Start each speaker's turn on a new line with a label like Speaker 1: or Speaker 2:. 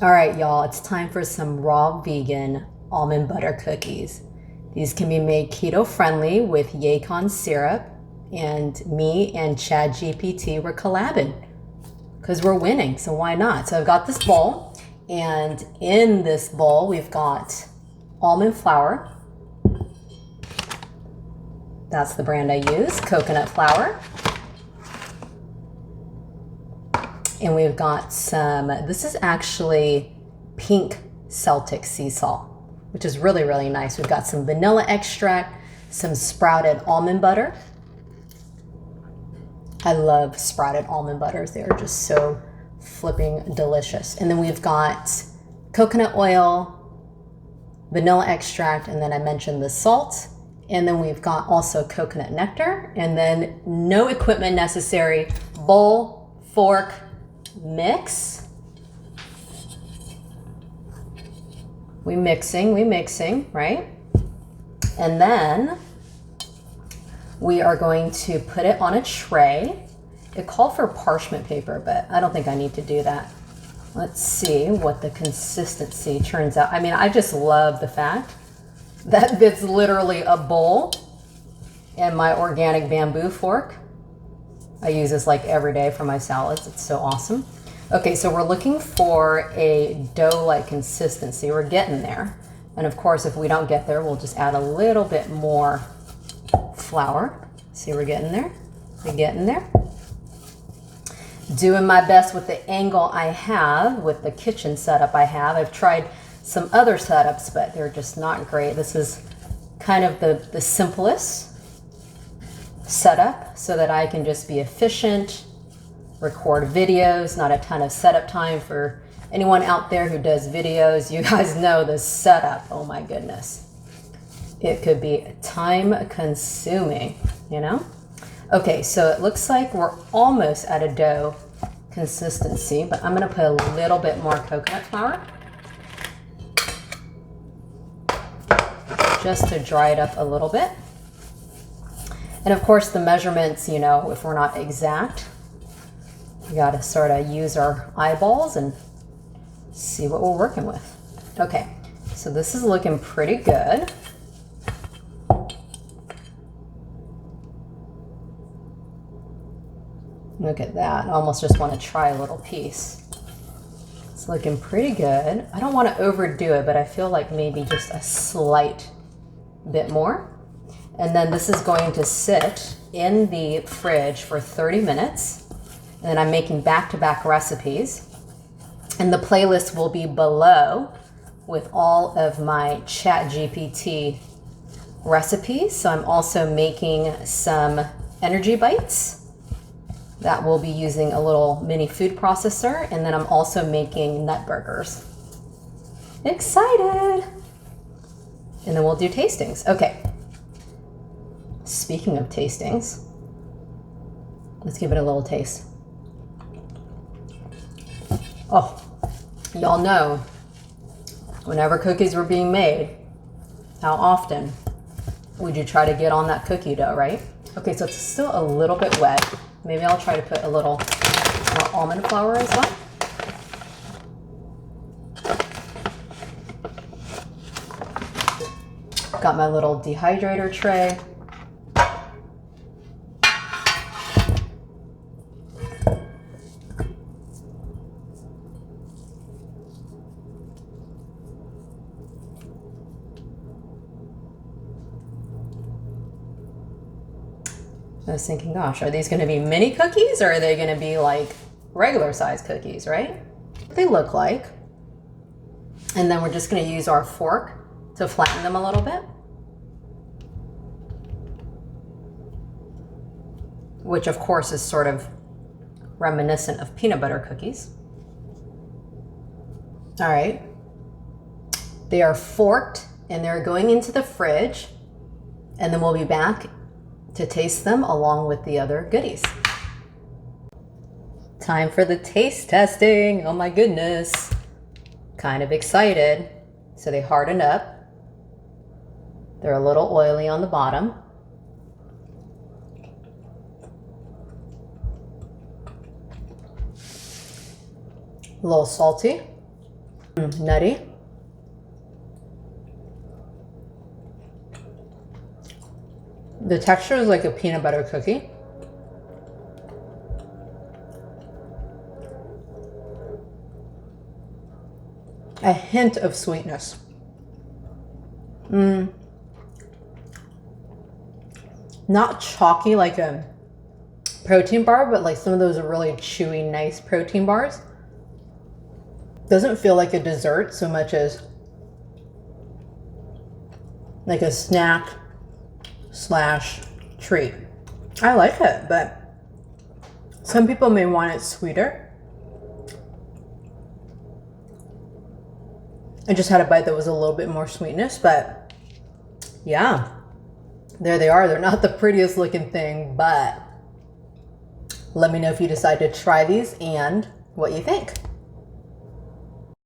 Speaker 1: All right, y'all, it's time for some raw vegan almond butter cookies. These can be made keto friendly with yacon syrup, and me and ChatGPT were collabing because we're winning, so why not? So I've got this bowl, and in this bowl we've got almond flour. That's the brand I use, coconut flour. And we've got some, this is actually pink Celtic sea salt, which is really, really nice. We've got some vanilla extract, some sprouted almond butter. I love sprouted almond butters. They are just so flipping delicious. And then we've got coconut oil, vanilla extract, and then I mentioned the salt. And then we've got also coconut nectar, and then no equipment necessary, bowl, fork, mix. We mixing, right? And then we are going to put it on a tray. It called for parchment paper, but I don't think I need to do that. Let's see what the consistency turns out. I mean, I just love the fact that it's literally a bowl and my organic bamboo fork. I use this like every day for my salads. It's so awesome. Okay, so we're looking for a dough-like consistency. We're getting there. And of course, if we don't get there, we'll just add a little bit more flour. See, we're getting there. We're getting there. Doing my best with the angle I have, with the kitchen setup I have. I've tried some other setups, but they're just not great. This is kind of the simplest setup so that I can just be efficient, record videos, not a ton of setup time. For anyone out there who does videos, you guys know the setup. Oh my goodness. It could be time consuming, you know? Okay, so it looks like we're almost at a dough consistency, but I'm gonna put a little bit more coconut flour just to dry it up a little bit. And of course the measurements, you know, if we're not exact, we gotta sort of use our eyeballs and see what we're working with. Okay, so this is looking pretty good. Look at that, I almost just wanna try a little piece. It's looking pretty good. I don't wanna overdo it, but I feel like maybe just a slight bit more. And then this is going to sit in the fridge for 30 minutes. And then I'm making back-to-back recipes. And the playlist will be below with all of my ChatGPT recipes. So I'm also making some energy bites that will be using a little mini food processor. And then I'm also making nut burgers. Excited! And then we'll do tastings. Okay. Speaking of tastings, let's give it a little taste. Oh, y'all know, whenever cookies were being made, how often would you try to get on that cookie dough, right? Okay, so it's still a little bit wet. Maybe I'll try to put a little more almond flour as well. Got my little dehydrator tray. I was thinking, gosh, are these going to be mini cookies or are they going to be like regular size cookies, right? They look like. And then we're just going to use our fork to flatten them a little bit. Which of course is sort of reminiscent of peanut butter cookies. All right. They are forked and they're going into the fridge, and then we'll be back to taste them along with the other goodies. Time for the taste testing. Oh my goodness. Kind of excited. So they hardened up. They're a little oily on the bottom. A little salty. Nutty. The texture is like a peanut butter cookie. A hint of sweetness. Not chalky like a protein bar, but like some of those really chewy, nice protein bars. Doesn't feel like a dessert so much as like a snack slash treat. I like it, but some people may want it sweeter. I just had a bite that was a little bit more sweetness, but yeah, there they are. They're not the prettiest looking thing, but let me know if you decide to try these and what you think.